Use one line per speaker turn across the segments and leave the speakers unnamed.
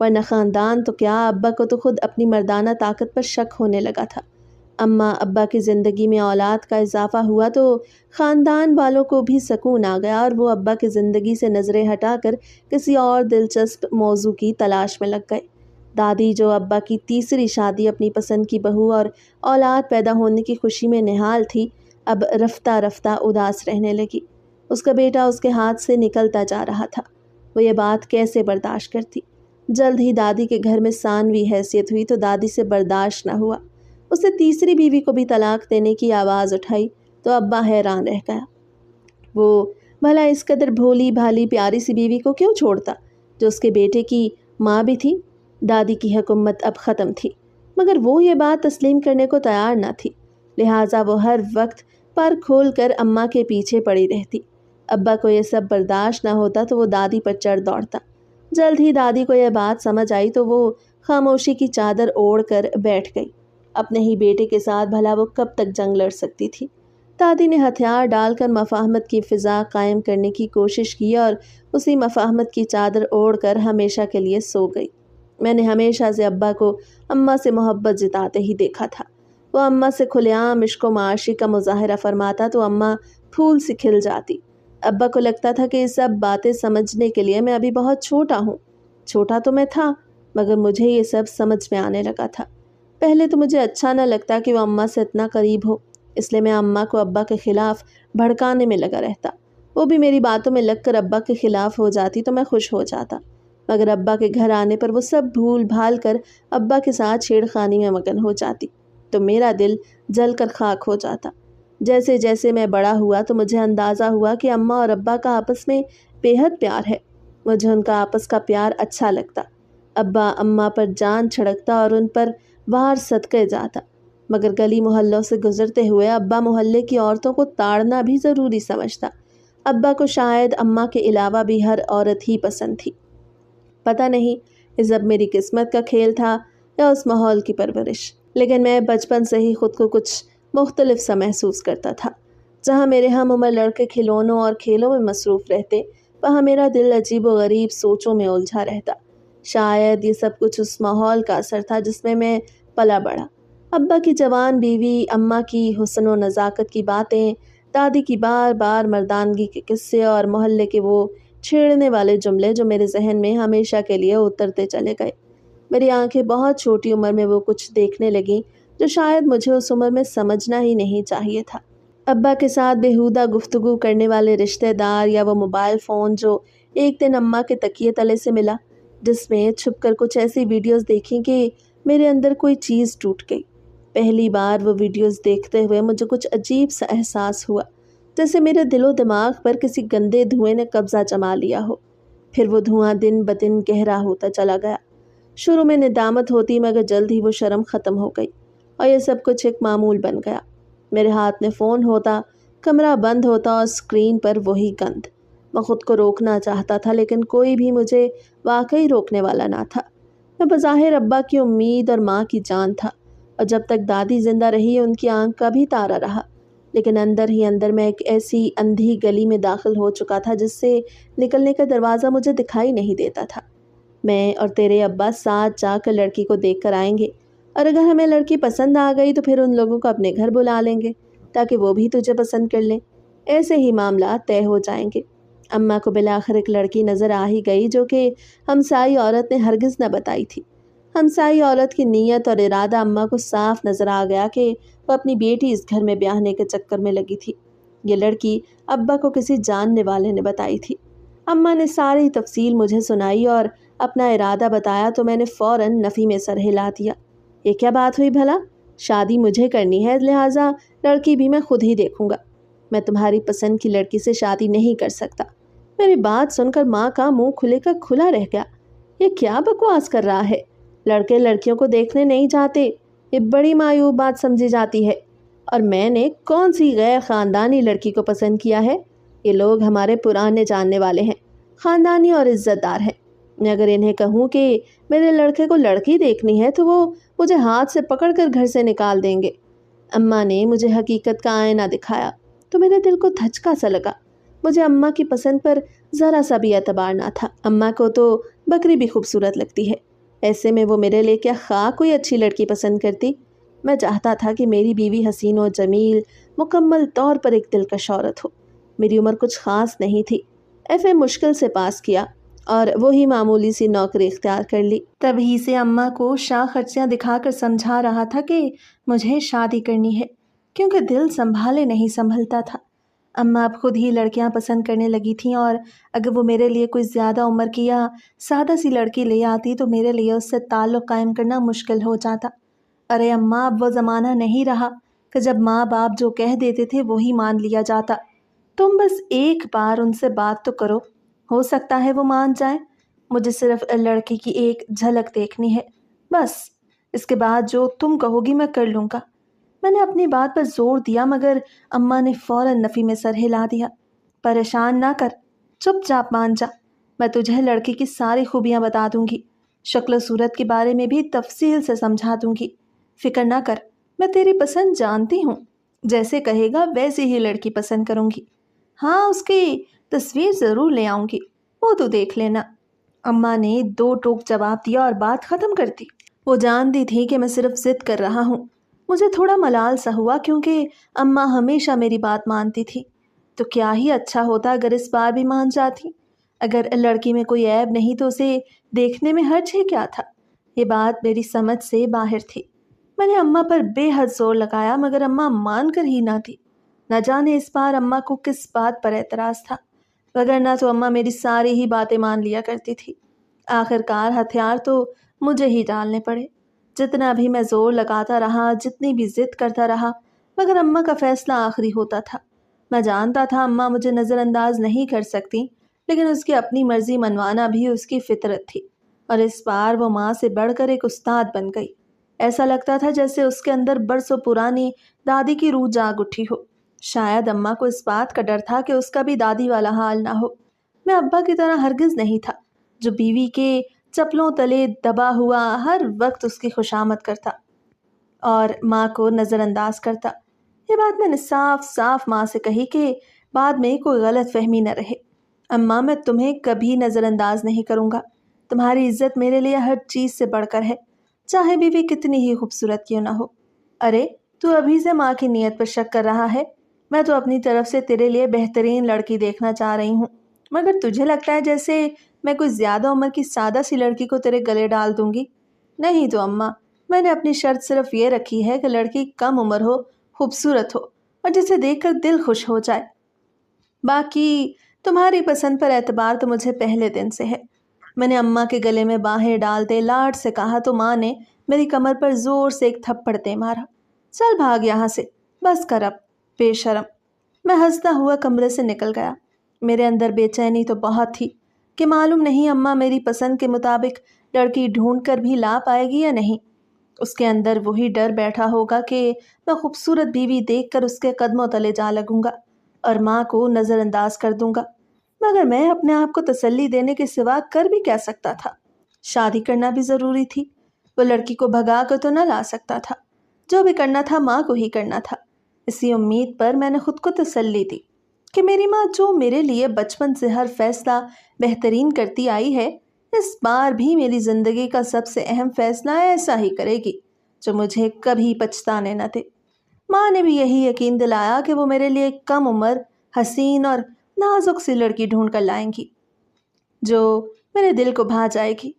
ورنہ خاندان تو کیا، ابا کو تو خود اپنی مردانہ طاقت پر شک ہونے لگا تھا۔ اماں ابا کی زندگی میں اولاد کا اضافہ ہوا تو خاندان والوں کو بھی سکون آ گیا اور وہ ابا کی زندگی سے نظریں ہٹا کر کسی اور دلچسپ موضوع کی تلاش میں لگ گئے۔ دادی جو ابا کی تیسری شادی، اپنی پسند کی بہو اور اولاد پیدا ہونے کی خوشی میں نہال تھی، اب رفتہ رفتہ اداس رہنے لگی۔ اس کا بیٹا اس کے ہاتھ سے نکلتا جا رہا تھا۔ وہ یہ بات کیسے برداشت کرتی؟ جلد ہی دادی کے گھر میں ثانوی حیثیت ہوئی تو دادی سے برداشت نہ ہوا۔ اس نے تیسری بیوی کو بھی طلاق دینے کی آواز اٹھائی تو ابا حیران رہ گیا۔ وہ بھلا اس قدر بھولی بھالی پیاری سی بیوی کو کیوں چھوڑتا جو اس کے بیٹے کی ماں بھی تھی؟ دادی کی حکومت اب ختم تھی، مگر وہ یہ بات تسلیم کرنے کو تیار نہ تھی، لہٰذا وہ ہر وقت پر کھول کر اماں کے پیچھے پڑی رہتی۔ ابا کو یہ سب برداشت نہ ہوتا تو وہ دادی پر چڑھ دوڑتا۔ جلد ہی دادی کو یہ بات سمجھ آئی تو وہ خاموشی کی چادر اوڑھ کر بیٹھ گئی۔ اپنے ہی بیٹے کے ساتھ بھلا وہ کب تک جنگ لڑ سکتی تھی؟ دادی نے ہتھیار ڈال کر مفاہمت کی فضا قائم کرنے کی کوشش کی اور اسی مفاہمت کی چادر اوڑھ کر ہمیشہ کے لیے سو گئی۔ میں نے ہمیشہ سے ابا کو اماں سے محبت جتاتے ہی دیکھا تھا۔ وہ اماں سے کھلے عام عشق و معاشی کا مظاہرہ فرماتا تو اماں پھول سی کھل جاتی۔ ابا کو لگتا تھا کہ یہ سب باتیں سمجھنے کے لیے میں ابھی بہت چھوٹا ہوں۔ چھوٹا تو میں تھا، مگر مجھے یہ سب سمجھ میں آنے لگا تھا۔ پہلے تو مجھے اچھا نہ لگتا کہ وہ اماں سے اتنا قریب ہو، اس لیے میں اماں کو ابا کے خلاف بھڑکانے میں لگا رہتا۔ وہ بھی میری باتوں میں لگ کر ابا کے خلاف ہو جاتی تو میں خوش ہو جاتا، مگر ابا کے گھر آنے پر وہ سب بھول بھال کر ابا کے ساتھ چھیڑ خانی میں مگن ہو جاتی تو میرا دل جل کر خاک ہو جاتا۔ جیسے جیسے میں بڑا ہوا تو مجھے اندازہ ہوا کہ اماں اور ابا کا آپس میں بے حد پیار ہے۔ مجھے ان کا آپس کا پیار اچھا لگتا۔ ابا اماں پر جان چھڑکتا اور ان پر وار صدقے جاتا، مگر گلی محلوں سے گزرتے ہوئے ابا محلے کی عورتوں کو تاڑنا بھی ضروری سمجھتا۔ ابا کو شاید اماں کے علاوہ بھی ہر عورت ہی پسند تھی۔ پتہ نہیں یہ سب میری قسمت کا کھیل تھا یا اس ماحول کی پرورش، لیکن میں بچپن سے ہی خود کو کچھ مختلف سا محسوس کرتا تھا۔ جہاں میرے ہم عمر لڑکے کھلونوں اور کھیلوں میں مصروف رہتے، وہاں میرا دل عجیب و غریب سوچوں میں الجھا رہتا۔ شاید یہ سب کچھ اس ماحول کا اثر تھا جس میں میں پلا بڑھا۔ ابا کی جوان بیوی، اماں کی حسن و نزاکت کی باتیں، دادی کی بار بار مردانگی کے قصے اور محلے کے وہ چھیڑنے والے جملے جو میرے ذہن میں ہمیشہ کے لیے اترتے چلے گئے۔ میری آنکھیں بہت چھوٹی عمر میں وہ کچھ دیکھنے لگیں جو شاید مجھے اس عمر میں سمجھنا ہی نہیں چاہیے تھا۔ ابا کے ساتھ بیہودہ گفتگو کرنے والے رشتہ دار، یا وہ موبائل فون جو ایک دن اماں کے تکیے تلے سے ملا، جس میں چھپ کر کچھ ایسی ویڈیوز دیکھیں کہ میرے اندر کوئی چیز ٹوٹ گئی۔ پہلی بار وہ ویڈیوز دیکھتے ہوئے مجھے کچھ عجیب سا احساس ہوا، جیسے میرے دل و دماغ پر کسی گندے دھوئیں نے قبضہ جما لیا ہو۔ پھر وہ دھواں دن بدن گہرا ہوتا چلا گیا۔ شروع میں ندامت ہوتی، مگر جلد ہی وہ شرم ختم ہو گئی اور یہ سب کچھ ایک معمول بن گیا۔ میرے ہاتھ میں فون ہوتا، کمرہ بند ہوتا اور اسکرین پر وہی گند۔ میں خود کو روکنا چاہتا تھا، لیکن کوئی بھی مجھے واقعی روکنے والا نہ تھا۔ میں بظاہر ابا کی امید اور ماں کی جان تھا، اور جب تک دادی زندہ رہی ان کی آنکھ کا بھی تارا رہا، لیکن اندر ہی اندر میں ایک ایسی اندھی گلی میں داخل ہو چکا تھا جس سے نکلنے کا دروازہ مجھے دکھائی نہیں دیتا تھا۔ میں اور تیرے ابا ساتھ جا کر لڑکی کو دیکھ کر آئیں گے، اور اگر ہمیں لڑکی پسند آ گئی تو پھر ان لوگوں کو اپنے گھر بلا لیں گے تاکہ وہ بھی تجھے پسند کر لیں۔ ایسے ہی معاملات طے ہو جائیں گے۔ اماں کو بالآخر ایک لڑکی نظر آ ہی گئی جو کہ ہمسائی عورت نے ہرگز نہ بتائی تھی۔ ہمسائی عورت کی نیت اور ارادہ اماں کو صاف نظر آ گیا کہ وہ اپنی بیٹی اس گھر میں بیاہنے کے چکر میں لگی تھی۔ یہ لڑکی ابا کو کسی جاننے والے نے بتائی تھی۔ اماں نے ساری تفصیل مجھے سنائی اور اپنا ارادہ بتایا تو میں نے فوراً نفی میں سر ہلا دیا۔ یہ کیا بات ہوئی بھلا؟ شادی مجھے کرنی ہے، لہٰذا لڑکی بھی میں خود ہی دیکھوں گا۔ میں تمہاری پسند کی لڑکی سے شادی نہیں کر سکتا۔ میری بات سن کر ماں کا منہ کھلے کا کھلا رہ گیا۔ یہ کیا بکواس کر رہا ہے؟ لڑکے لڑکیوں کو دیکھنے نہیں جاتے، یہ بڑی معیوب بات سمجھی جاتی ہے۔ اور میں نے کون سی غیر خاندانی لڑکی کو پسند کیا ہے؟ یہ لوگ ہمارے پرانے جاننے والے ہیں، خاندانی اور عزت دار ہیں۔ میں اگر انہیں کہوں کہ میرے لڑکے کو لڑکی دیکھنی ہے تو وہ مجھے ہاتھ سے پکڑ کر گھر سے نکال دیں گے۔ اماں نے مجھے حقیقت کا آئینہ دکھایا تو میرے دل کو دھچکا سا لگا۔ مجھے اماں کی پسند پر ذرا سا بھی اعتبار نہ تھا۔ اماں کو تو بکری بھی خوبصورت لگتی ہے، ایسے میں وہ میرے لیے کیا خواہ کوئی اچھی لڑکی پسند کرتی۔ میں چاہتا تھا کہ میری بیوی حسین و جمیل، مکمل طور پر ایک دلکش عورت ہو۔ میری عمر کچھ خاص نہیں تھی، ایف اے مشکل سے پاس کیا اور وہی معمولی سی نوکری اختیار کر لی۔ تبھی سے اماں کو شاہ خرچیاں دکھا کر سمجھا رہا تھا کہ مجھے شادی کرنی ہے، کیونکہ دل سنبھالے نہیں سنبھلتا تھا۔ اماں اب خود ہی لڑکیاں پسند کرنے لگی تھیں، اور اگر وہ میرے لیے کوئی زیادہ عمر کی یا سادہ سی لڑکی لے آتی تو میرے لیے اس سے تعلق قائم کرنا مشکل ہو جاتا۔ ارے اماں، اب وہ زمانہ نہیں رہا کہ جب ماں باپ جو کہہ دیتے تھے وہی مان لیا جاتا۔ تم بس ایک بار ان سے بات تو کرو، ہو سکتا ہے وہ مان جائیں۔ مجھے صرف لڑکی کی ایک جھلک دیکھنی ہے، بس۔ اس کے بعد جو تم کہو گی میں کر لوں گا۔ میں نے اپنی بات پر زور دیا، مگر اماں نے فوراً نفی میں سر ہلا دیا۔ پریشان نہ کر، چپ چاپ مان جا، میں تجھے لڑکی کی ساری خوبیاں بتا دوں گی، شکل و صورت کے بارے میں بھی تفصیل سے سمجھا دوں گی۔ فکر نہ کر، میں تیری پسند جانتی ہوں، جیسے کہے گا ویسے ہی لڑکی پسند کروں گی۔ ہاں، اس کی تصویر ضرور لے آؤں گی، وہ تو دیکھ لینا۔ اماں نے دو ٹوک جواب دیا اور بات ختم کر دی۔ وہ جانتی تھی کہ میں صرف ضد کر رہا ہوں۔ مجھے تھوڑا ملال سا ہوا، کیونکہ اماں ہمیشہ میری بات مانتی تھی۔ تو کیا ہی اچھا ہوتا اگر اس بار بھی مان جاتی۔ اگر لڑکی میں کوئی عیب نہیں تو اسے دیکھنے میں حرج ہی کیا تھا۔ یہ بات میری سمجھ سے باہر تھی۔ میں نے اماں پر بے حد زور لگایا، مگر اماں مان کر ہی نہ تھی۔ نہ جانے اس بار اماں کو کس بات پر اعتراض تھا، وگرنہ تو اماں میری ساری ہی باتیں مان لیا کرتی تھی۔ آخر کار ہتھیار تو مجھے ہی ڈالنے پڑے۔ جتنا بھی میں زور لگاتا رہا، جتنی بھی ضد کرتا رہا، مگر اماں کا فیصلہ آخری ہوتا تھا۔ میں جانتا تھا اماں مجھے نظر انداز نہیں کر سکتی، لیکن اس کی اپنی مرضی منوانا بھی اس کی فطرت تھی، اور اس بار وہ ماں سے بڑھ کر ایک استاد بن گئی۔ ایسا لگتا تھا جیسے اس کے اندر برسوں پرانی دادی کی روح جاگ اٹھی ہو۔ شاید اماں کو اس بات کا ڈر تھا کہ اس کا بھی دادی والا حال نہ ہو۔ میں ابا کی طرح ہرگز نہیں تھا، جو بیوی کے چپلوں تلے دبا ہوا ہر وقت اس کی خوشامد کرتا اور ماں کو نظر انداز کرتا۔ یہ بات میں نے صاف صاف ماں سے کہی کہ بعد میں کوئی غلط فہمی نہ رہے۔ اماں، میں تمہیں کبھی نظر انداز نہیں کروں گا۔ تمہاری عزت میرے لیے ہر چیز سے بڑھ کر ہے، چاہے بیوی کتنی ہی خوبصورت کیوں نہ ہو۔ ارے، تو ابھی سے ماں کی نیت پر شک کر رہا ہے؟ میں تو اپنی طرف سے تیرے لیے بہترین لڑکی دیکھنا چاہ رہی ہوں، مگر تجھے لگتا ہے جیسے میں کوئی زیادہ عمر کی سادہ سی لڑکی کو تیرے گلے ڈال دوں گی؟ نہیں تو اماں، میں نے اپنی شرط صرف یہ رکھی ہے کہ لڑکی کم عمر ہو، خوبصورت ہو اور جسے دیکھ کر دل خوش ہو جائے۔ باقی تمہاری پسند پر اعتبار تو مجھے پہلے دن سے ہے۔ میں نے اماں کے گلے میں باہیں ڈالتے لاڈ سے کہا تو ماں نے میری کمر پر زور سے ایک تھپڑ دے مارا۔ چل بھاگ یہاں سے، بس کر اب، بے شرم۔ میں ہنستا ہوا کمرے سے نکل گیا۔ میرے اندر بے چینی تو بہت تھی کہ معلوم نہیں اماں میری پسند کے مطابق لڑکی ڈھونڈ کر بھی لا پائے گی یا نہیں۔ اس کے اندر وہی ڈر بیٹھا ہوگا کہ میں خوبصورت بیوی دیکھ کر اس کے قدموں تلے جا لگوں گا اور ماں کو نظر انداز کر دوں گا، مگر میں اپنے آپ کو تسلی دینے کے سوا کر بھی کیا سکتا تھا؟ شادی کرنا بھی ضروری تھی، وہ لڑکی کو بھگا کر تو نہ لا سکتا تھا۔ جو بھی کرنا تھا ماں کو ہی کرنا تھا۔ اسی امید پر میں نے خود کو تسلی دی کہ میری ماں جو میرے لیے بچپن سے ہر فیصلہ بہترین کرتی آئی ہے، اس بار بھی میری زندگی کا سب سے اہم فیصلہ ایسا ہی کرے گی جو مجھے کبھی پچھتانے نہ دے۔ ماں نے بھی یہی یقین دلایا کہ وہ میرے لیے کم عمر، حسین اور نازک سی لڑکی ڈھونڈ کر لائیں گی جو میرے دل کو بھا جائے گی۔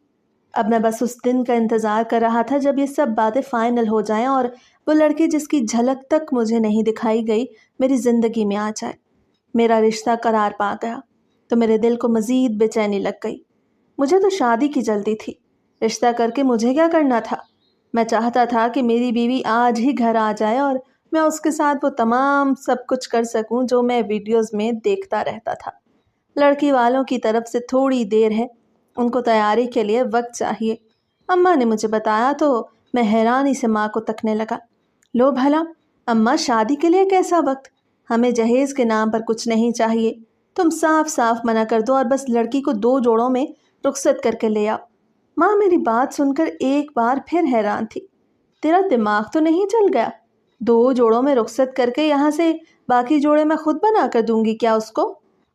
اب میں بس اس دن کا انتظار کر رہا تھا جب یہ سب باتیں فائنل ہو جائیں اور وہ لڑکی جس کی جھلک تک مجھے نہیں دکھائی گئی میری زندگی میں آ جائے۔ میرا رشتہ قرار پا گیا تو میرے دل کو مزید بے چینی لگ گئی۔ مجھے تو شادی کی جلدی تھی، رشتہ کر کے مجھے کیا کرنا تھا؟ میں چاہتا تھا کہ میری بیوی آج ہی گھر آ جائے اور میں اس کے ساتھ وہ تمام سب کچھ کر سکوں جو میں ویڈیوز میں دیکھتا رہتا تھا۔ لڑکی والوں کی طرف سے تھوڑی دیر ہے، ان کو تیاری کے لیے وقت چاہیے۔ اماں نے مجھے بتایا تو میں حیرانی سے ماں کو تکنے لگا۔ لو بھلا اماں، شادی کے لیے کیسا وقت؟ ہمیں جہیز کے نام پر کچھ نہیں چاہیے، تم صاف صاف منع کر دو اور بس لڑکی کو 2 جوڑوں میں رخصت کر کے لے آؤ۔ ماں میری بات سن کر ایک بار پھر حیران تھی۔ تیرا دماغ تو نہیں چل گیا؟ 2 جوڑوں میں رخصت کر کے یہاں سے باقی جوڑے میں خود بنا کر دوں گی کیا اس کو؟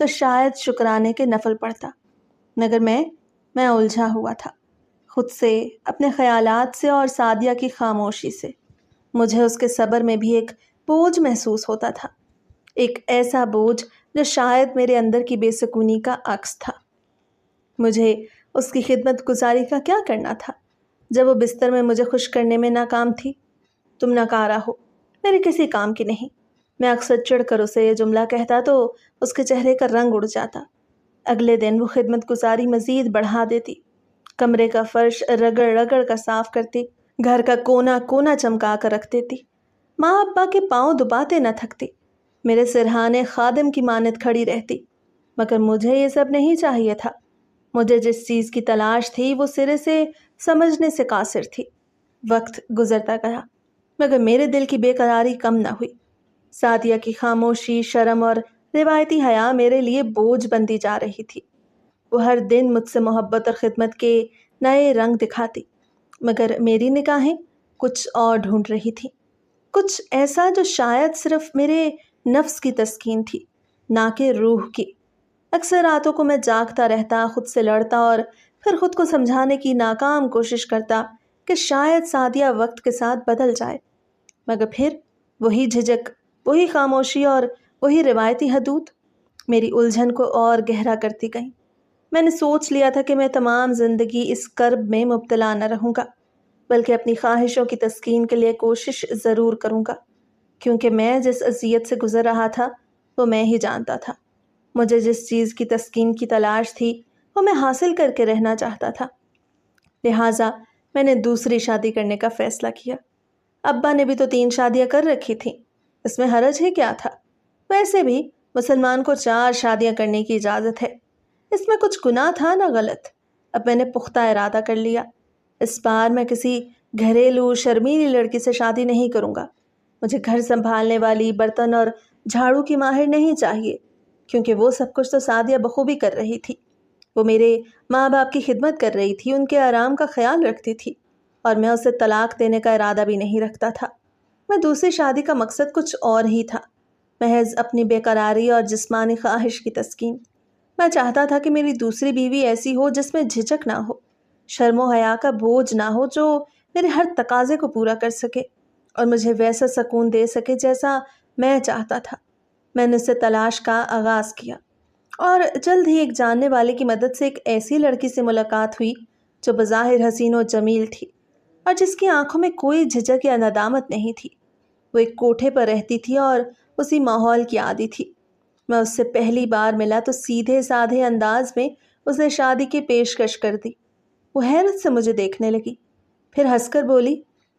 تو شاید شکرانے کے نفل پڑتا، مگر میں الجھا ہوا تھا، خود سے، اپنے خیالات سے اور سعدیہ کی خاموشی سے۔ مجھے اس کے صبر میں بھی ایک بوجھ محسوس ہوتا تھا، ایک ایسا بوجھ جو شاید میرے اندر کی بے سکونی کا عکس تھا۔ مجھے اس کی خدمت گزاری کا کیا کرنا تھا جب وہ بستر میں مجھے خوش کرنے میں ناکام تھی؟ تم ناکارہ ہو، میرے کسی کام کی نہیں۔ میں اکثر چڑھ کر اسے یہ جملہ کہتا تو اس کے چہرے کا رنگ اڑ جاتا۔ اگلے دن وہ خدمت گزاری مزید بڑھا دیتی، کمرے کا فرش رگڑ رگڑ کر صاف کرتی، گھر کا کونا کونا چمکا کر رکھ دیتی، ماں ابا کے پاؤں دباتے نہ تھکتی، میرے سرہانے خادم کی مانند کھڑی رہتی۔ مگر مجھے یہ سب نہیں چاہیے تھا۔ مجھے جس چیز کی تلاش تھی وہ سرے سے سمجھنے سے قاصر تھی۔ وقت گزرتا گیا مگر میرے دل کی بے قراری کم نہ ہوئی۔ سعدیہ کی خاموشی، شرم اور روایتی حیا میرے لیے بوجھ بنتی جا رہی تھی۔ وہ ہر دن مجھ سے محبت اور خدمت کے نئے رنگ دکھاتی، مگر میری نگاہیں کچھ اور ڈھونڈ رہی تھی، کچھ ایسا جو شاید صرف میرے نفس کی تسکین تھی، نہ کہ روح کی۔ اکثر راتوں کو میں جاگتا رہتا، خود سے لڑتا اور پھر خود کو سمجھانے کی ناکام کوشش کرتا کہ شاید سعدیہ وقت کے ساتھ بدل جائے، مگر پھر وہی جھجک، وہی خاموشی اور وہی روایتی حدود میری الجھن کو اور گہرا کرتی گئیں۔ میں نے سوچ لیا تھا کہ میں تمام زندگی اس کرب میں مبتلا نہ رہوں گا، بلکہ اپنی خواہشوں کی تسکین کے لیے کوشش ضرور کروں گا، کیونکہ میں جس اذیت سے گزر رہا تھا وہ میں ہی جانتا تھا۔ مجھے جس چیز کی تسکین کی تلاش تھی وہ میں حاصل کر کے رہنا چاہتا تھا، لہٰذا میں نے دوسری شادی کرنے کا فیصلہ کیا۔ ابا نے بھی تو 3 شادیاں کر رکھی تھیں، اس میں حرج ہی کیا تھا؟ ویسے بھی مسلمان کو 4 شادیاں کرنے کی اجازت ہے، اس میں کچھ گناہ تھا نہ غلط۔ اب میں نے پختہ ارادہ کر لیا، اس بار میں کسی گھریلو شرمیلی لڑکی سے شادی نہیں کروں گا۔ مجھے گھر سنبھالنے والی، برتن اور جھاڑو کی ماہر نہیں چاہیے، کیونکہ وہ سب کچھ تو سعدیہ بخوبی کر رہی تھی۔ وہ میرے ماں باپ کی خدمت کر رہی تھی، ان کے آرام کا خیال رکھتی تھی، اور میں اسے طلاق دینے کا ارادہ بھی نہیں رکھتا تھا۔ میں دوسری شادی کا مقصد کچھ اور ہی تھا، محض اپنی بے قراری اور جسمانی خواہش کی تسکین۔ میں چاہتا تھا کہ میری دوسری بیوی ایسی ہو جس میں جھجک نہ ہو، شرم و حیا کا بوجھ نہ ہو، جو میرے ہر تقاضے کو پورا کر سکے اور مجھے ویسا سکون دے سکے جیسا میں چاہتا تھا۔ میں نے اسے تلاش کا آغاز کیا اور جلد ہی ایک جاننے والے کی مدد سے ایک ایسی لڑکی سے ملاقات ہوئی جو بظاہر حسین و جمیل تھی اور جس کی آنکھوں میں کوئی جھجک یا ندامت نہیں تھی۔ وہ ایک کوٹھے پر رہتی تھی اور اسی ماحول کی عادی تھی۔ میں اس سے پہلی بار ملا تو سیدھے سادھے انداز میں اسے شادی کی پیشکش کر دی۔ وہ حیرت سے مجھے دیکھنے لگی، پھر ہنس کر بولی،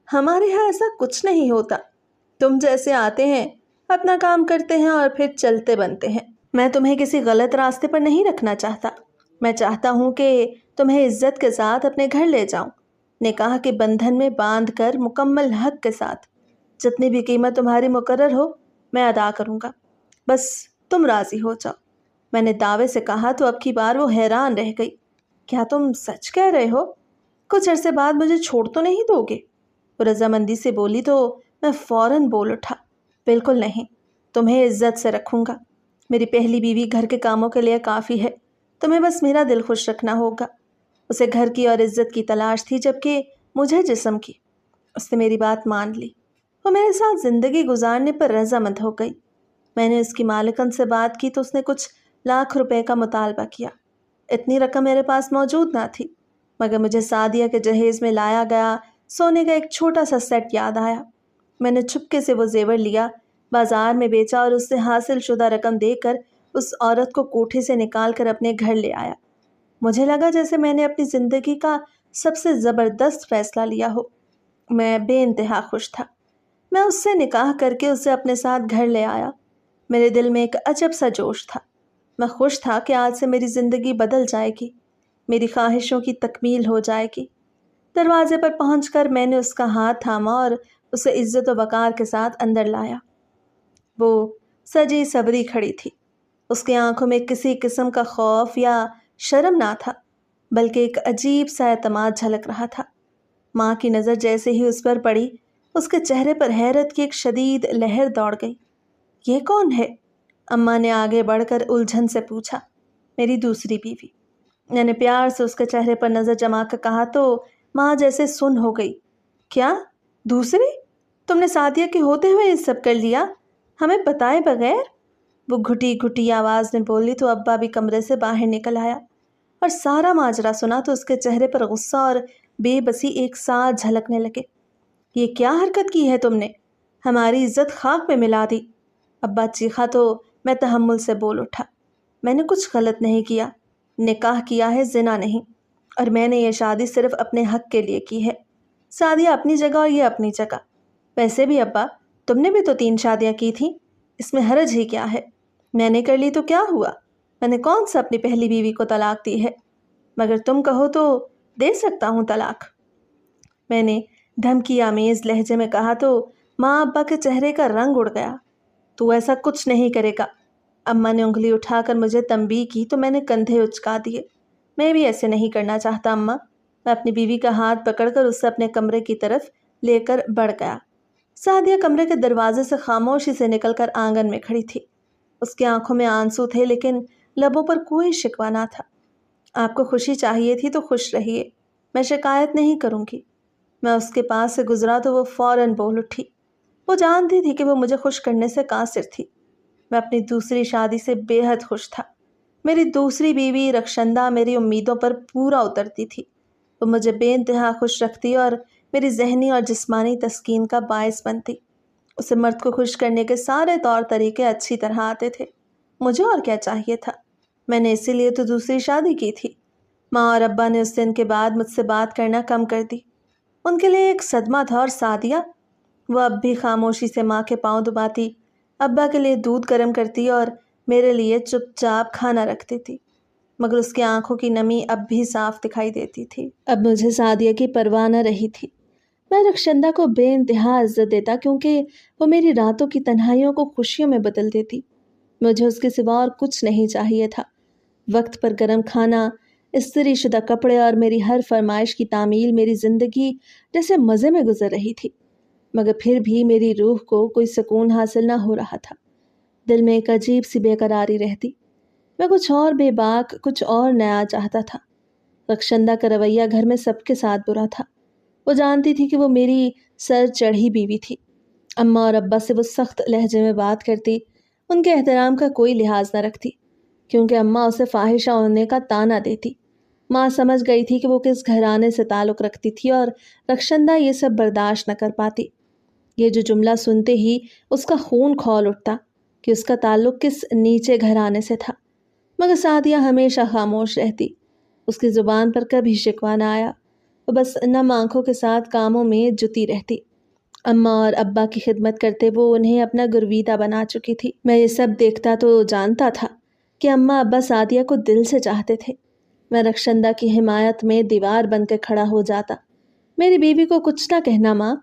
ہمارے یہاں ایسا کچھ نہیں ہوتا، تم جیسے آتے ہیں، اپنا کام کرتے ہیں اور پھر چلتے بنتے ہیں۔ میں تمہیں کسی غلط راستے پر نہیں رکھنا چاہتا، میں چاہتا ہوں کہ تمہیں عزت کے ساتھ اپنے گھر لے جاؤں، نکاح کے بندھن میں باندھ کر مکمل حق کے ساتھ۔ جتنی بھی قیمت تمہاری مقرر ہو میں ادا کروں گا، بس تم راضی ہو جاؤ۔ میں نے دعوے سے کہا تو اب کی بار وہ حیران رہ گئی۔ کیا تم سچ کہہ رہے ہو؟ کچھ عرصے بعد مجھے چھوڑ تو نہیں دو گے؟ وہ رضامندی سے بولی تو میں فوراً بول اٹھا، بالکل نہیں، تمہیں عزت سے رکھوں گا۔ میری پہلی بیوی گھر کے کاموں کے لیے کافی ہے، تمہیں بس میرا دل خوش رکھنا ہوگا۔ اسے گھر کی اور عزت کی تلاش تھی، جبکہ مجھے جسم کی۔ اس نے میری بات مان لی، وہ میرے ساتھ زندگی گزارنے پر رضامند ہو گئی۔ میں نے اس کی مالکن سے بات کی تو اس نے کچھ لاکھ روپے کا مطالبہ کیا۔ اتنی رقم میرے پاس موجود نہ تھی، مگر مجھے سعدیہ کے جہیز میں لایا گیا سونے کا ایک چھوٹا سا سیٹ یاد آیا۔ میں نے چھپکے سے وہ زیور لیا، بازار میں بیچا اور اس سے حاصل شدہ رقم دے کر اس عورت کو کوٹھے سے نکال کر اپنے گھر لے آیا۔ مجھے لگا جیسے میں نے اپنی زندگی کا سب سے زبردست فیصلہ لیا ہو۔ میں بے انتہا خوش تھا۔ میں اس سے نکاح کر کے اسے اپنے ساتھ گھر لے آیا۔ میرے دل میں ایک عجب سا جوش تھا۔ میں خوش تھا کہ آج سے میری زندگی بدل جائے گی، میری خواہشوں کی تکمیل ہو جائے گی۔ دروازے پر پہنچ کر میں نے اس کا ہاتھ تھاما اور اسے عزت و وقار کے ساتھ اندر لایا۔ وہ سجی سبری کھڑی تھی، اس کی آنکھوں میں کسی قسم کا خوف یا شرم نہ تھا، بلکہ ایک عجیب سا اعتماد جھلک رہا تھا۔ ماں کی نظر جیسے ہی اس پر پڑی، اس کے چہرے پر حیرت کی ایک شدید لہر دوڑ گئی۔ یہ کون ہے؟ اماں نے آگے بڑھ کر الجھن سے پوچھا۔ میری دوسری بیوی۔ میں نے پیار سے اس کے چہرے پر نظر جما کر کہا تو ماں جیسے سن ہو گئی۔ کیا؟ دوسری؟ تم نے سعدیہ کے ہوتے ہوئے یہ سب کر لیا، ہمیں بتائے بغیر؟ وہ گھٹی گھٹی آواز میں بولی تو ابا بھی کمرے سے باہر نکل آیا اور سارا ماجرا سنا تو اس کے چہرے پر غصہ اور بے بسی ایک ساتھ جھلکنے لگے۔ یہ کیا حرکت کی ہے تم نے؟ ہماری عزت خاک پہ ملا دی۔ ابا چیخا تو میں تحمل سے بول اٹھا۔ میں نے کچھ غلط نہیں کیا، نکاح کیا ہے، زنا نہیں، اور میں نے یہ شادی صرف اپنے حق کے لیے کی ہے۔ سعدیہ اپنی جگہ اور یہ اپنی جگہ۔ ویسے بھی ابا، تم نے بھی تو 3 شادیاں کی تھیں، اس میں حرج ہی کیا ہے؟ میں نے کر لی تو کیا ہوا؟ میں نے کون سا اپنی پہلی بیوی کو طلاق دی ہے؟ مگر تم کہو تو دے سکتا ہوں طلاق۔ میں نے دھمکی آمیز لہجے میں کہا تو ماں ابا کے چہرے کا رنگ اڑ گیا۔ تو ایسا کچھ نہیں کرے گا۔ اماں نے انگلی اٹھا کر مجھے تنبیہ کی تو میں نے کندھے اچکا دیے۔ میں بھی ایسے نہیں کرنا چاہتا اماں۔ میں اپنی بیوی کا ہاتھ پکڑ کر اسے اپنے کمرے کی طرف لے کر بڑھ گیا۔ سعدیہ کمرے کے دروازے سے خاموشی سے نکل کر آنگن میں کھڑی تھی۔ اس کی آنکھوں میں آنسو تھے لیکن لبوں پر کوئی شکوہ نہ تھا۔ آپ کو خوشی چاہیے تھی تو خوش رہیے، میں شکایت نہیں کروں گی۔ میں اس کے پاس سے گزرا تو وہ فوراً بول اٹھی۔ وہ جانتی تھی کہ وہ مجھے خوش کرنے سے قاصر تھی۔ میں اپنی دوسری شادی سے بے حد خوش تھا۔ میری دوسری بیوی رخشندہ میری امیدوں پر پورا اترتی تھی۔ وہ مجھے بے انتہا خوش رکھتی اور میری ذہنی اور جسمانی تسکین کا باعث بنتی۔ اسے مرد کو خوش کرنے کے سارے طور طریقے اچھی طرح آتے تھے۔ مجھے اور کیا چاہیے تھا؟ میں نے اسی لیے تو دوسری شادی کی تھی۔ ماں اور ابا نے اس دن کے بعد مجھ سے بات کرنا کم کر دی۔ ان کے لیے ایک صدمہ تھا، اور سعدیہ، وہ اب بھی خاموشی سے ماں کے پاؤں دباتی، ابا کے لیے دودھ گرم کرتی اور میرے لیے چپ چاپ کھانا رکھتی تھی، مگر اس کی آنکھوں کی نمی اب بھی صاف دکھائی دیتی تھی۔ اب مجھے سعدیہ کی پرواہ نہ رہی تھی۔ میں رخشندہ کو بے انتہا عزت دیتا کیونکہ وہ میری راتوں کی تنہائیوں کو خوشیوں میں بدل دیتی۔ مجھے اس کے سوا اور کچھ نہیں چاہیے تھا۔ وقت پر گرم کھانا، استری شدہ کپڑے اور میری ہر فرمائش کی تعمیل میری زندگی جیسے مزے میں گزر رہی تھی، مگر پھر بھی میری روح کو کوئی سکون حاصل نہ ہو رہا تھا۔ دل میں ایک عجیب سی بے قراری رہتی۔ میں کچھ اور بے باک، کچھ اور نیا چاہتا تھا۔ رخشندہ کا رویہ گھر میں سب کے ساتھ برا تھا۔ وہ جانتی تھی کہ وہ میری سر چڑھی بیوی تھی۔ اماں اور ابا سے وہ سخت لہجے میں بات کرتی، ان کے احترام کا کوئی لحاظ نہ رکھتی، کیونکہ اماں اسے فاحشہ ہونے کا طعنہ دیتی۔ ماں سمجھ گئی تھی کہ وہ کس گھرانے سے تعلق رکھتی تھی اور رخشندہ یہ سب برداشت نہ کر پاتی۔ یہ جو جملہ سنتے ہی اس کا خون کھول اٹھتا کہ اس کا تعلق کس نیچے گھرانے سے تھا، مگر سعدیہ ہمیشہ خاموش رہتی۔ اس کی زبان پر کبھی شکوہ نہ آیا، وہ بس نم آنکھوں کے ساتھ کاموں میں جتی رہتی۔ اماں اور ابا کی خدمت کرتے وہ انہیں اپنا گرویدہ بنا چکی تھی۔ میں یہ سب دیکھتا تو جانتا تھا کہ اماں ابا سعدیہ کو دل سے چاہتے تھے۔ میں رخشندہ کی حمایت میں دیوار بن کے کھڑا ہو جاتا۔ میری بیوی کو کچھ نہ کہنا ماں،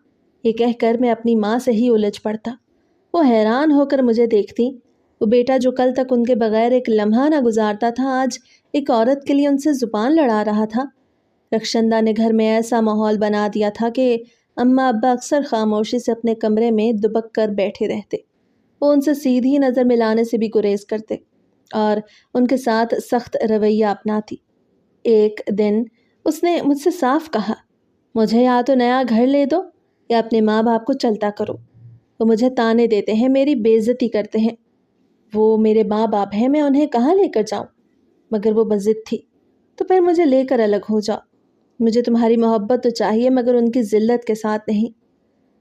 یہ کہہ کر میں اپنی ماں سے ہی الجھ پڑتا۔ وہ حیران ہو کر مجھے دیکھتی۔ وہ بیٹا جو کل تک ان کے بغیر ایک لمحہ نہ گزارتا تھا، آج ایک عورت کے لیے ان سے زبان لڑا رہا تھا۔ رخشندہ نے گھر میں ایسا ماحول بنا دیا تھا کہ اماں ابا اکثر خاموشی سے اپنے کمرے میں دبک کر بیٹھے رہتے۔ وہ ان سے سیدھی نظر ملانے سے بھی گریز کرتے اور ان کے ساتھ سخت رویہ اپناتی۔ ایک دن اس نے مجھ سے صاف کہا، مجھے یا تو نیا گھر لے دو یا اپنے ماں باپ کو چلتا کرو۔ وہ مجھے طعنے دیتے ہیں، میری بے عزتی کرتے ہیں۔ وہ میرے ماں باپ ہیں، میں انہیں کہاں لے کر جاؤں؟ مگر وہ بضد تھی۔ تو پھر مجھے لے کر الگ ہو جاؤ۔ مجھے تمہاری محبت تو چاہیے مگر ان کی ذلت کے ساتھ نہیں۔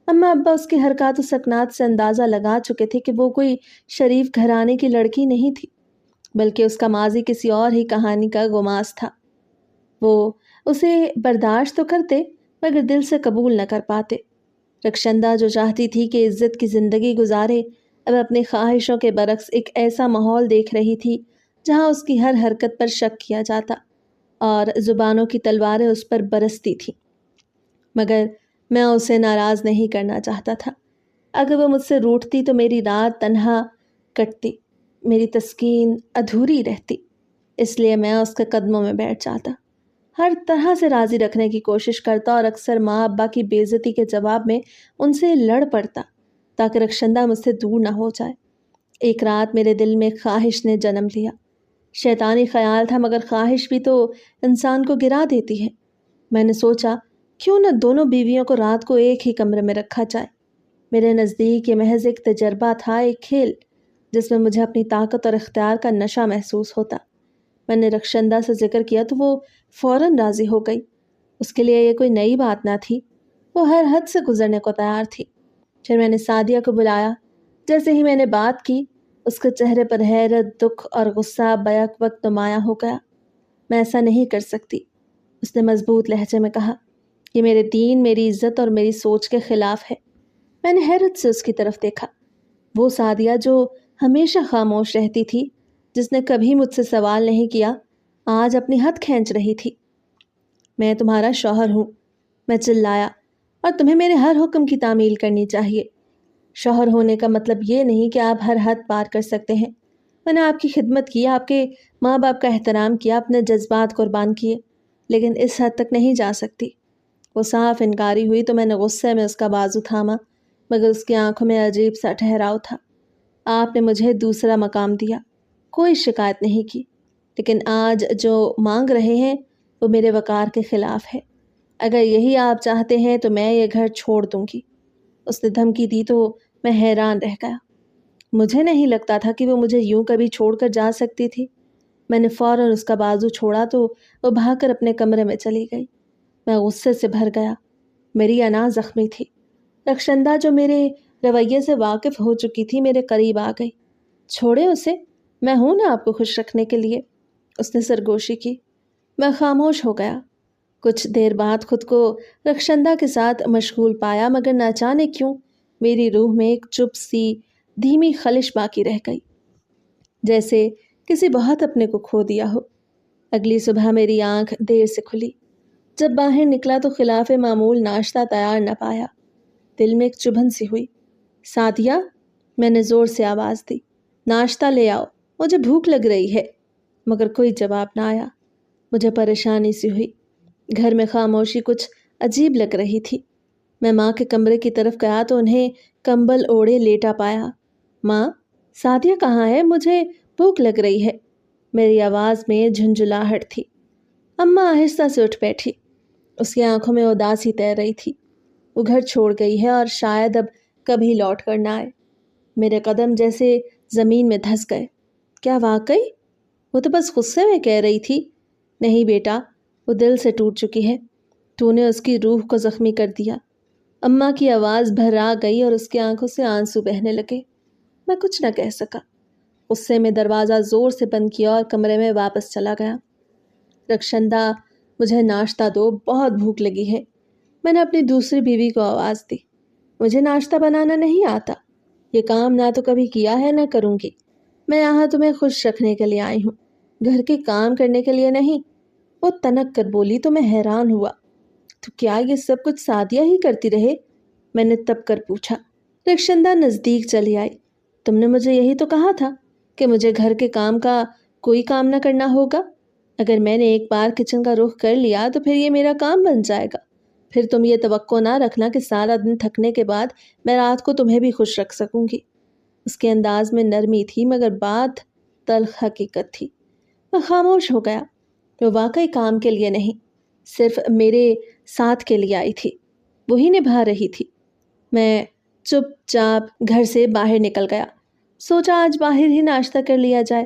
اماں ابا اس کی حرکات و سکنات سے اندازہ لگا چکے تھے کہ وہ کوئی شریف گھرانے کی لڑکی نہیں تھی، بلکہ اس کا ماضی کسی اور ہی کہانی کا گماس تھا۔ وہ اسے برداشت تو کرتے مگر دل سے قبول نہ کر پاتے۔ رخشندہ جو چاہتی تھی کہ عزت کی زندگی گزارے، اب اپنی خواہشوں کے برعکس ایک ایسا ماحول دیکھ رہی تھی جہاں اس کی ہر حرکت پر شک کیا جاتا اور زبانوں کی تلواریں اس پر برستی تھیں۔ مگر میں اسے ناراض نہیں کرنا چاہتا تھا۔ اگر وہ مجھ سے روٹھتی تو میری رات تنہا کٹتی، میری تسکین ادھوری رہتی، اس لیے میں اس کے قدموں میں بیٹھ جاتا، ہر طرح سے راضی رکھنے کی کوشش کرتا اور اکثر ماں ابا کی بے عزتی کے جواب میں ان سے لڑ پڑتا تاکہ رخشندہ مجھ سے دور نہ ہو جائے۔ ایک رات میرے دل میں خواہش نے جنم لیا۔ شیطانی خیال تھا مگر خواہش بھی تو انسان کو گرا دیتی ہے۔ میں نے سوچا کیوں نہ دونوں بیویوں کو رات کو ایک ہی کمرے میں رکھا جائے۔ میرے نزدیک یہ محض ایک تجربہ تھا، ایک کھیل جس میں مجھے اپنی طاقت اور اختیار کا نشہ محسوس ہوتا۔ میں نے رخشندہ سے ذکر کیا تو وہ فوراً راضی ہو گئی۔ اس کے لیے یہ کوئی نئی بات نہ تھی، وہ ہر حد سے گزرنے کو تیار تھی۔ پھر میں نے سعدیہ کو بلایا۔ جیسے ہی میں نے بات کی اس کے چہرے پر حیرت، دکھ اور غصہ بیک وقت نمایاں ہو گیا۔ میں ایسا نہیں کر سکتی، اس نے مضبوط لہجے میں کہا۔ یہ میرے دین، میری عزت اور میری سوچ کے خلاف ہے۔ میں نے حیرت سے اس کی طرف دیکھا۔ وہ سعدیہ جو ہمیشہ خاموش رہتی تھی، جس نے کبھی مجھ سے سوال نہیں کیا، آج اپنی حد کھینچ رہی تھی۔ میں تمہارا شوہر ہوں، میں چلایا، اور تمہیں میرے ہر حکم کی تعمیل کرنی چاہیے۔ شوہر ہونے کا مطلب یہ نہیں کہ آپ ہر حد پار کر سکتے ہیں۔ میں نے آپ کی خدمت کی، آپ کے ماں باپ کا احترام کیا، اپنے جذبات قربان کیے، لیکن اس حد تک نہیں جا سکتی۔ وہ صاف انکاری ہوئی تو میں نے غصے میں اس کا بازو تھاما، مگر اس کی آنکھوں میں عجیب سا ٹھہراؤ تھا۔ آپ نے مجھے دوسرا مقام دیا، کوئی شکایت نہیں کی، لیکن آج جو مانگ رہے ہیں وہ میرے وقار کے خلاف ہے۔ اگر یہی آپ چاہتے ہیں تو میں یہ گھر چھوڑ دوں گی۔ اس نے دھمکی دی تو میں حیران رہ گیا۔ مجھے نہیں لگتا تھا کہ وہ مجھے یوں کبھی چھوڑ کر جا سکتی تھی۔ میں نے فوراً اس کا بازو چھوڑا تو وہ بھاگ کر اپنے کمرے میں چلی گئی۔ میں غصے سے بھر گیا، میری انا زخمی تھی۔ رخشندہ جو میرے رویے سے واقف ہو چکی تھی میرے قریب آ گئی۔ چھوڑے اسے، میں ہوں نا آپ کو خوش رکھنے کے لیے، اس نے سرگوشی کی۔ میں خاموش ہو گیا۔ کچھ دیر بعد خود کو رخشندہ کے ساتھ مشغول پایا، مگر نہ جانے کیوں میری روح میں ایک چپ سی دھیمی خلش باقی رہ گئی، جیسے کسی بہت اپنے کو کھو دیا ہو۔ اگلی صبح میری آنکھ دیر سے کھلی۔ جب باہر نکلا تو خلاف معمول ناشتہ تیار نہ پایا۔ دل میں ایک چبھن سی ہوئی۔ سعدیہ، میں نے زور سے آواز دی، ناشتہ لے آؤ، مجھے بھوک لگ رہی ہے، مگر کوئی جواب نہ آیا۔ مجھے پریشانی سی ہوئی۔ گھر میں خاموشی کچھ عجیب لگ رہی تھی۔ میں ماں کے کمرے کی طرف گیا تو انہیں کمبل اوڑھے لیٹا پایا۔ ماں، سعدیہ کہاں ہے؟ مجھے بھوک لگ رہی ہے۔ میری آواز میں جھنجھلاہٹ تھی۔ اماں آہستہ سے اٹھ بیٹھی، اس کی آنکھوں میں اداسی تیر رہی تھی۔ وہ گھر چھوڑ گئی ہے اور شاید اب کبھی لوٹ کر نہ آئے۔ میرے قدم جیسے زمین میں دھس گئے۔ کیا واقعی؟ وہ تو بس غصے میں کہہ رہی تھی۔ نہیں بیٹا، وہ دل سے ٹوٹ چکی ہے، تو نے اس کی روح کو زخمی کر دیا۔ اماں کی آواز بھرا گئی اور اس کی آنکھوں سے آنسو بہنے لگے۔ میں کچھ نہ کہہ سکا۔ غصے میں دروازہ زور سے بند کیا اور کمرے میں واپس چلا گیا۔ رخشندہ، مجھے ناشتہ دو، بہت بھوک لگی ہے۔ میں نے اپنی دوسری بیوی کو آواز دی۔ مجھے ناشتہ بنانا نہیں آتا، یہ کام نہ تو کبھی کیا ہے نہ کروں گی۔ میں یہاں تمہیں خوش رکھنے کے لیے آئی ہوں، گھر کے کام کرنے کے لیے نہیں۔ وہ تنک کر بولی تو میں حیران ہوا۔ تو کیا یہ سب کچھ سعدیہ ہی کرتی رہے؟ میں نے تب کر پوچھا۔ رخشندہ نزدیک چلی آئی۔ تم نے مجھے یہی تو کہا تھا کہ مجھے گھر کے کام کا کوئی کام نہ کرنا ہوگا۔ اگر میں نے ایک بار کچن کا رخ کر لیا تو پھر یہ میرا کام بن جائے گا۔ پھر تم یہ توقع نہ رکھنا کہ سارا دن تھکنے کے بعد میں رات کو تمہیں بھی خوش رکھ سکوں گی۔ اس کے انداز میں نرمی تھی مگر بات تلخ حقیقت تھی۔ میں خاموش ہو گیا۔ وہ واقعی کام کے لیے نہیں، صرف میرے ساتھ کے لیے آئی تھی، وہی نبھا رہی تھی۔ میں چپ چاپ گھر سے باہر نکل گیا۔ سوچا آج باہر ہی ناشتہ کر لیا جائے۔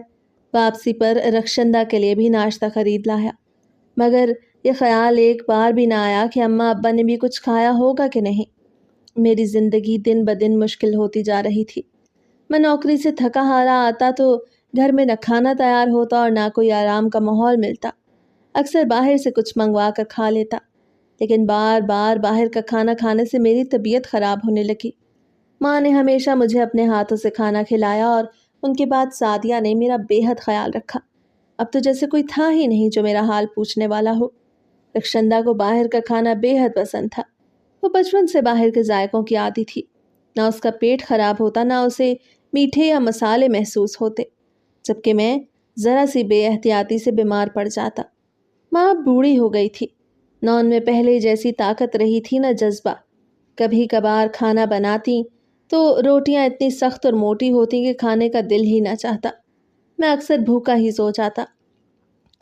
واپسی پر رخشندہ کے لیے بھی ناشتہ خرید لایا، مگر یہ خیال ایک بار بھی نہ آیا کہ اماں ابا نے بھی کچھ کھایا ہوگا کہ نہیں۔ میری زندگی دن بدن مشکل ہوتی جا رہی تھی۔ میں نوکری سے تھکا ہارا آتا تو گھر میں نہ کھانا تیار ہوتا اور نہ کوئی آرام کا ماحول ملتا۔ اکثر باہر سے کچھ منگوا کر کھا لیتا، لیکن بار بار باہر کا کھانا کھانے سے میری طبیعت خراب ہونے لگی۔ ماں نے ہمیشہ مجھے اپنے ہاتھوں سے کھانا کھلایا اور ان کے بعد سعدیہ نے میرا بے حد خیال رکھا۔ اب تو جیسے کوئی تھا ہی نہیں جو میرا حال پوچھنے والا ہو۔ رخشندہ کو باہر کا کھانا بے حد پسند تھا۔ وہ بچپن سے باہر کے ذائقوں کی عادی تھی۔ نہ اس کا پیٹ خراب ہوتا، نہ اسے میٹھے یا مسالے محسوس ہوتے، جبکہ میں ذرا سی بے احتیاطی سے بیمار پڑ جاتا۔ ماں اب بوڑھی ہو گئی تھی، نہ ان میں پہلے جیسی طاقت رہی تھی نہ جذبہ۔ کبھی کبھار کھانا بناتی تو روٹیاں اتنی سخت اور موٹی ہوتی کہ کھانے کا دل ہی نہ چاہتا۔ میں اکثر بھوکا ہی سو جاتا۔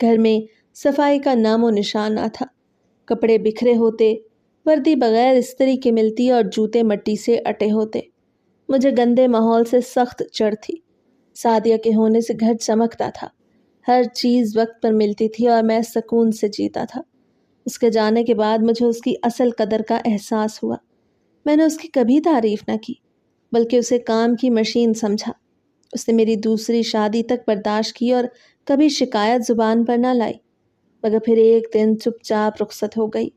گھر میں صفائی کا نام و نشان نہ تھا۔ کپڑے بکھرے ہوتے، وردی بغیر استری کے ملتی اور جوتے مٹی سے اٹے ہوتے۔ مجھے گندے ماحول سے سخت چڑ تھی۔ سعدیہ کے ہونے سے گھر چمکتا تھا، ہر چیز وقت پر ملتی تھی اور میں سکون سے جیتا تھا۔ اس کے جانے کے بعد مجھے اس کی اصل قدر کا احساس ہوا۔ میں نے اس کی کبھی تعریف نہ کی، بلکہ اسے کام کی مشین سمجھا۔ اس نے میری دوسری شادی تک برداشت کی اور کبھی شکایت زبان پر نہ لائی، مگر پھر ایک دن چپ چاپ رخصت ہو گئی۔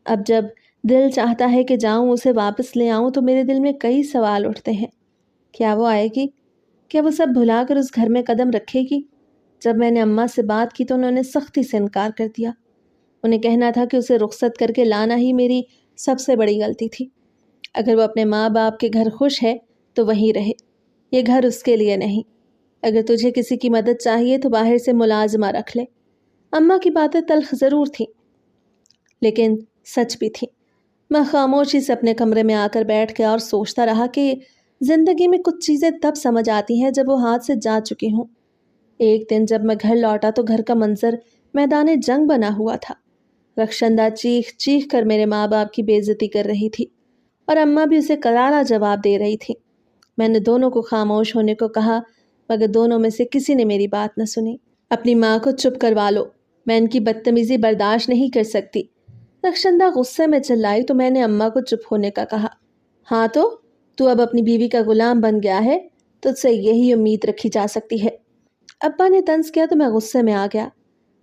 اب جب دل چاہتا ہے کہ جاؤں اسے واپس لے آؤں تو میرے دل میں کئی سوال اٹھتے ہیں۔ کیا وہ آئے گی؟ کیا وہ سب بھلا کر اس گھر میں قدم رکھے گی؟ جب میں نے اماں سے بات کی تو انہوں نے سختی سے انکار کر دیا۔ انہیں کہنا تھا کہ اسے رخصت کر کے لانا ہی میری سب سے بڑی غلطی تھی۔ اگر وہ اپنے ماں باپ کے گھر خوش ہے تو وہیں رہے، یہ گھر اس کے لیے نہیں۔ اگر تجھے کسی کی مدد چاہیے تو باہر سے ملازمہ رکھ لے۔ اماں کی باتیں تلخ ضرور تھیں، لیکن سچ بھی تھیں۔ میں خاموشی سے اپنے کمرے میں آ کر بیٹھ گیا اور سوچتا رہا کہ زندگی میں کچھ چیزیں تب سمجھ آتی ہیں جب وہ ہاتھ سے جا چکی ہوں۔ ایک دن جب میں گھر لوٹا تو گھر کا منظر میدان جنگ بنا ہوا تھا۔ رخشندہ چیخ چیخ کر میرے ماں باپ کی بے عزتی کر رہی تھی اور اماں بھی اسے کرارا جواب دے رہی تھی۔ میں نے دونوں کو خاموش ہونے کو کہا، مگر دونوں میں سے کسی نے میری بات نہ سنی۔ اپنی ماں کو چپ کروا لو، میں ان کی بدتمیزی برداشت نہیں کر سکتی، رخشندہ غصے میں چلائی تو میں نے اماں کو چپ ہونے کا کہا۔ ہاں تو اب اپنی بیوی کا غلام بن گیا ہے، تجھ سے یہی امید رکھی جا سکتی ہے۔ ابا نے طنز کیا تو میں غصے میں آ گیا۔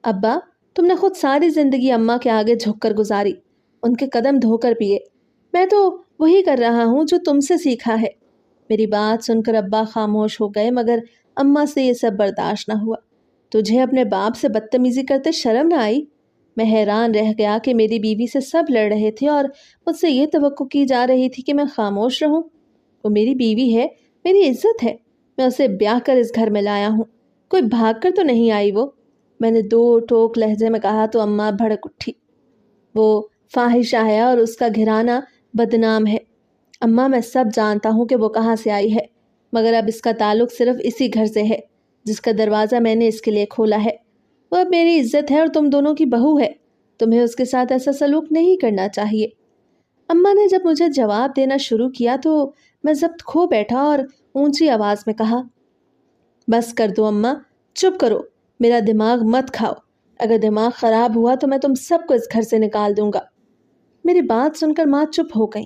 ابا، تم نے خود ساری زندگی اماں کے آگے جھک کر گزاری، ان کے قدم دھو کر پیے۔ میں تو وہی کر رہا ہوں جو تم سے سیکھا ہے۔ میری بات سن کر ابا خاموش ہو گئے، مگر اماں سے یہ سب برداشت نہ ہوا۔ تجھے اپنے باپ سے بدتمیزی کرتے شرم نہ آئی؟ میں حیران رہ گیا کہ میری بیوی سے سب لڑ رہے تھے اور مجھ سے یہ توقع کی جا رہی تھی کہ میں خاموش رہوں۔ وہ میری بیوی ہے، میری عزت ہے، میں اسے بیاہ کر اس گھر میں لایا ہوں، کوئی بھاگ کر تو نہیں آئی وہ۔ میں نے دو ٹوک لہجے میں کہا تو اماں بھڑک اٹھی۔ وہ فاحشہ ہے اور اس کا گھرانہ بدنام ہے۔ اماں، میں سب جانتا ہوں کہ وہ کہاں سے آئی ہے، مگر اب اس کا تعلق صرف اسی گھر سے ہے جس کا دروازہ میں نے اس کے لیے کھولا ہے۔ وہ اب میری عزت ہے اور تم دونوں کی بہو ہے، تمہیں اس کے ساتھ ایسا سلوک نہیں کرنا چاہیے۔ اماں نے جب مجھے جواب دینا شروع کیا تو میں ضبط کھو بیٹھا اور اونچی آواز میں کہا، بس کر دو اماں، چپ کرو، میرا دماغ مت کھاؤ۔ اگر دماغ خراب ہوا تو میں تم سب کو اس گھر سے نکال دوں گا۔ میری بات سن کر ماں چپ ہو گئی،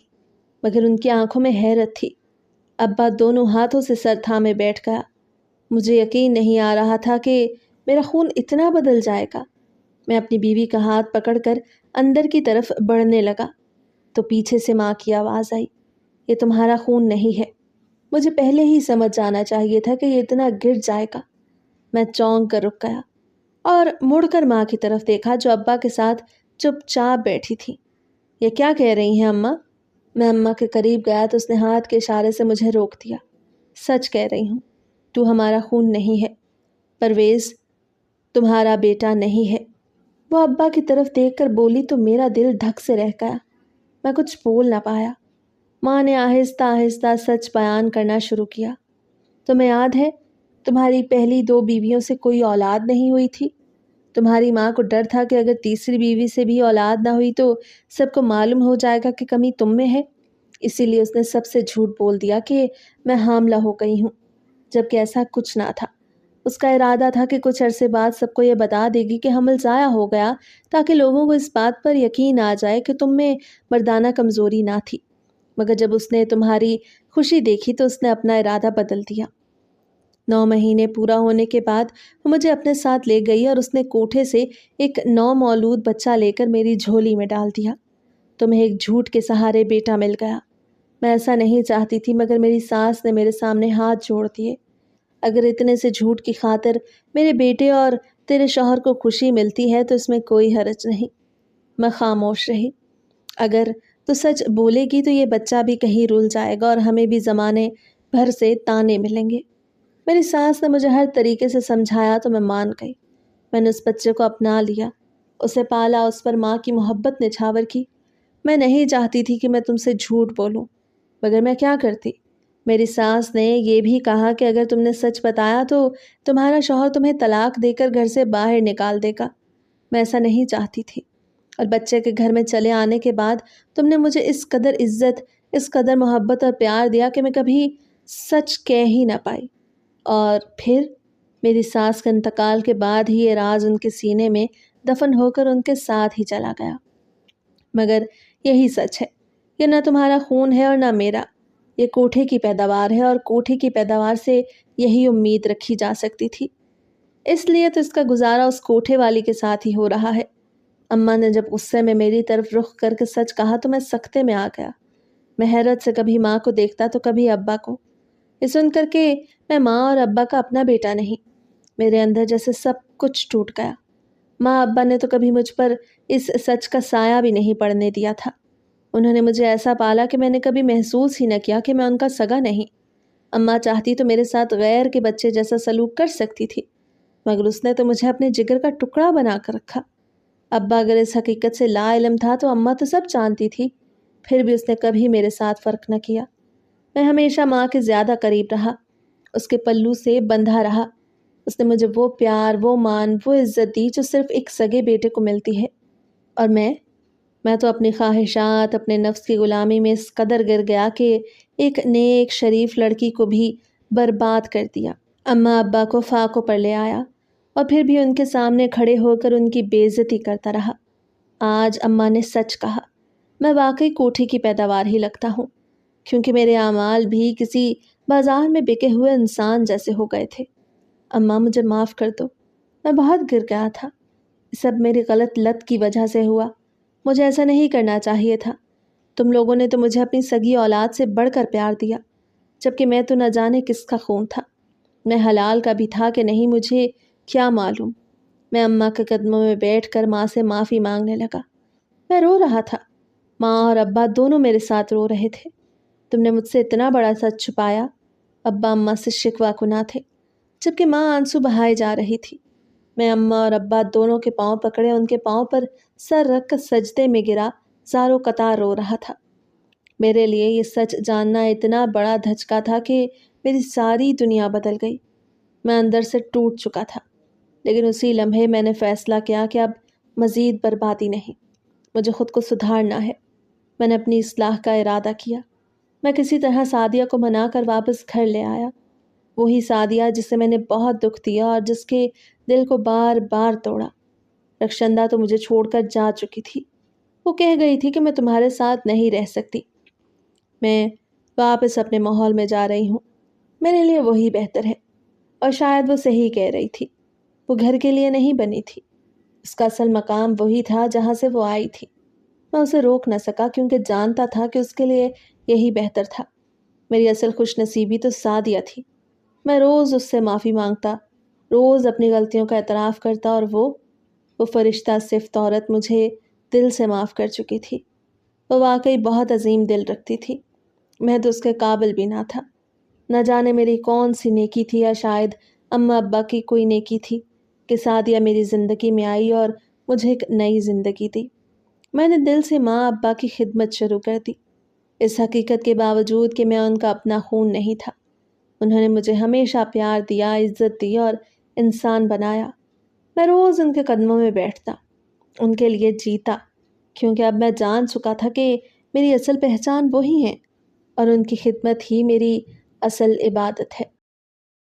مگر ان کی آنکھوں میں حیرت تھی۔ ابا دونوں ہاتھوں سے سر تھامے بیٹھ گیا۔ مجھے یقین نہیں آ رہا تھا کہ میرا خون اتنا بدل جائے گا۔ میں اپنی بیوی کا ہاتھ پکڑ کر اندر کی طرف بڑھنے لگا تو پیچھے سے ماں کی آواز آئی، یہ تمہارا خون نہیں ہے۔ مجھے پہلے ہی سمجھ جانا چاہیے تھا کہ یہ اتنا گر جائے گا۔ میں چونک کر رک گیا اور مڑ کر ماں کی طرف دیکھا جو ابا کے ساتھ چپ چاپ بیٹھی تھی۔ یہ کیا کہہ رہی ہیں اماں؟ میں اماں کے قریب گیا تو اس نے ہاتھ کے اشارے سے مجھے روک دیا۔ سچ کہہ رہی ہوں، تو ہمارا خون نہیں ہے، پرویز تمہارا بیٹا نہیں ہے۔ وہ ابا کی طرف دیکھ کر بولی تو میرا دل دھک سے رہ گیا، میں کچھ بول نہ پایا۔ ماں نے آہستہ آہستہ سچ بیان کرنا شروع کیا۔ تمہیں یاد ہے تمہاری پہلی دو بیویوں سے کوئی اولاد نہیں ہوئی تھی؟ تمہاری ماں کو ڈر تھا کہ اگر تیسری بیوی سے بھی اولاد نہ ہوئی تو سب کو معلوم ہو جائے گا کہ کمی تم میں ہے، اسی لیے اس نے سب سے جھوٹ بول دیا کہ میں حاملہ ہو گئی ہوں، جبکہ ایسا کچھ نہ تھا۔ اس کا ارادہ تھا کہ کچھ عرصے بعد سب کو یہ بتا دے گی کہ حمل ضائع ہو گیا تاکہ لوگوں کو اس بات پر یقین آ جائے کہ تم میں مردانہ کمزوری نہ تھی، مگر جب اس نے تمہاری خوشی دیکھی تو اس نے اپنا ارادہ بدل دیا۔ 9 مہینے پورا ہونے کے بعد وہ مجھے اپنے ساتھ لے گئی اور اس نے کوٹھے سے ایک نو مولود بچہ لے کر میری جھولی میں ڈال دیا۔ تمہیں ایک جھوٹ کے سہارے بیٹا مل گیا۔ میں ایسا نہیں چاہتی تھی مگر میری ساس نے میرے سامنے ہاتھ جوڑ دیے۔ اگر اتنے سے جھوٹ کی خاطر میرے بیٹے اور تیرے شوہر کو خوشی ملتی ہے تو اس میں کوئی حرج نہیں۔ میں خاموش رہی۔ اگر تو سچ بولے گی تو یہ بچہ بھی کہیں رل جائے گا اور ہمیں بھی زمانے بھر سے تانے ملیں گے۔ میری ساس نے مجھے ہر طریقے سے سمجھایا تو میں مان گئی۔ میں نے اس بچے کو اپنا لیا، اسے پالا، اس پر ماں کی محبت نچھاور کی۔ میں نہیں چاہتی تھی کہ میں تم سے جھوٹ بولوں، مگر میں کیا کرتی؟ میری ساس نے یہ بھی کہا کہ اگر تم نے سچ بتایا تو تمہارا شوہر تمہیں طلاق دے کر گھر سے باہر نکال دے گا۔ میں ایسا نہیں چاہتی تھی، اور بچے کے گھر میں چلے آنے کے بعد تم نے مجھے اس قدر عزت، اس قدر محبت اور پیار دیا کہ میں کبھی سچ کہہ ہی نہ پائی۔ اور پھر میری ساس کے انتقال کے بعد ہی یہ راز ان کے سینے میں دفن ہو کر ان کے ساتھ ہی چلا گیا۔ مگر یہی سچ ہے، یہ نہ تمہارا خون ہے اور نہ میرا، یہ کوٹھے کی پیداوار ہے، اور کوٹھے کی پیداوار سے یہی امید رکھی جا سکتی تھی۔ اس لیے تو اس کا گزارا اس کوٹھے والی کے ساتھ ہی ہو رہا ہے۔ اماں نے جب غصے میں میری طرف رخ کر کے سچ کہا تو میں سکتے میں آ گیا۔ میں حیرت سے کبھی ماں کو دیکھتا تو کبھی ابا کو۔ یہ سن کر کہ میں ماں اور ابا کا اپنا بیٹا نہیں، میرے اندر جیسے سب کچھ ٹوٹ گیا۔ ماں ابا نے تو کبھی مجھ پر اس سچ کا سایہ بھی نہیں پڑنے دیا تھا۔ انہوں نے مجھے ایسا پالا کہ میں نے کبھی محسوس ہی نہ کیا کہ میں ان کا سگا نہیں۔ اماں چاہتی تو میرے ساتھ غیر کے بچے جیسا سلوک کر سکتی تھی، مگر اس نے تو مجھے اپنے جگر کا ٹکڑا بنا کر رکھا۔ ابا اگر اس حقیقت سے لا علم تھا تو اماں تو سب جانتی تھی، پھر بھی اس نے کبھی میرے ساتھ فرق نہ کیا۔ میں ہمیشہ ماں کے زیادہ قریب رہا، اس کے پلو سے بندھا رہا۔ اس نے مجھے وہ پیار، وہ مان، وہ عزت دی جو صرف ایک سگے بیٹے کو ملتی ہے، اور میں تو اپنی خواہشات، اپنے نفس کی غلامی میں اس قدر گر گیا کہ ایک نیک شریف لڑکی کو بھی برباد کر دیا۔ اماں ابا کو فاقوں پر لے آیا، اور پھر بھی ان کے سامنے کھڑے ہو کر ان کی بے عزتی کرتا رہا۔ آج اماں نے سچ کہا، میں واقعی کوٹھی کی پیداوار ہی لگتا ہوں، کیونکہ میرے اعمال بھی کسی بازار میں بکے ہوئے انسان جیسے ہو گئے تھے۔ اماں مجھے معاف کر دو، میں بہت گر گیا تھا، یہ سب میری غلط لت کی وجہ سے ہوا، مجھے ایسا نہیں کرنا چاہیے تھا۔ تم لوگوں نے تو مجھے اپنی سگی اولاد سے بڑھ کر پیار دیا، جبکہ میں تو نہ جانے کس کا خون تھا، میں حلال کا بھی تھا کہ نہیں مجھے کیا معلوم۔ میں اماں کے قدموں میں بیٹھ کر ماں سے معافی مانگنے لگا۔ میں رو رہا تھا، ماں اور ابا دونوں میرے ساتھ رو رہے تھے۔ تم نے مجھ سے اتنا بڑا سچ چھپایا۔ ابا اماں سے شکوہ کناں تھے، جبکہ ماں آنسو بہائے جا رہی تھی۔ میں اماں اور ابا دونوں کے پاؤں پکڑے ان کے پاؤں پر سر رکھ کر سجدے میں گرا زاروں قطار رو رہا تھا۔ میرے لیے یہ سچ جاننا اتنا بڑا دھچکا تھا کہ میری ساری دنیا بدل گئی۔ میں اندر سے ٹوٹ چکا تھا، لیکن اسی لمحے میں نے فیصلہ کیا کہ اب مزید بربادی نہیں، مجھے خود کو سدھارنا ہے۔ میں نے اپنی اصلاح کا ارادہ کیا۔ میں کسی طرح سعدیہ کو منا کر واپس گھر لے آیا، وہی سعدیہ جسے میں نے بہت دکھ دیا اور جس کے دل کو بار بار توڑا۔ رخشندہ تو مجھے چھوڑ کر جا چکی تھی، وہ کہہ گئی تھی کہ میں تمہارے ساتھ نہیں رہ سکتی، میں واپس اپنے ماحول میں جا رہی ہوں، میرے لیے وہی بہتر ہے۔ اور شاید وہ صحیح کہہ رہی تھی، وہ گھر کے لیے نہیں بنی تھی، اس کا اصل مقام وہی تھا جہاں سے وہ آئی تھی۔ میں اسے روک نہ سکا کیونکہ جانتا تھا کہ اس کے لیے یہی بہتر تھا۔ میری اصل خوش نصیبی تو سعدیہ تھی۔ میں روز اس سے معافی مانگتا، روز اپنی غلطیوں کا اعتراف کرتا، اور وہ فرشتہ صفت عورت مجھے دل سے معاف کر چکی تھی۔ وہ واقعی بہت عظیم دل رکھتی تھی، میں تو اس کے قابل بھی نہ تھا۔ نہ جانے میری کون سی نیکی تھی، یا شاید اماں ابا کی کوئی نیکی تھی کہ سعدیہ میری زندگی میں آئی اور مجھے ایک نئی زندگی دی۔ میں نے دل سے ماں ابا کی خدمت شروع کر دی، اس حقیقت کے باوجود کہ میں ان کا اپنا خون نہیں تھا۔ انہوں نے مجھے ہمیشہ پیار دیا، عزت دی اور انسان بنایا۔ میں روز ان کے قدموں میں بیٹھتا، ان کے لیے جیتا، کیونکہ اب میں جان چکا تھا کہ میری اصل پہچان وہی ہیں، اور ان کی خدمت ہی میری اصل عبادت ہے۔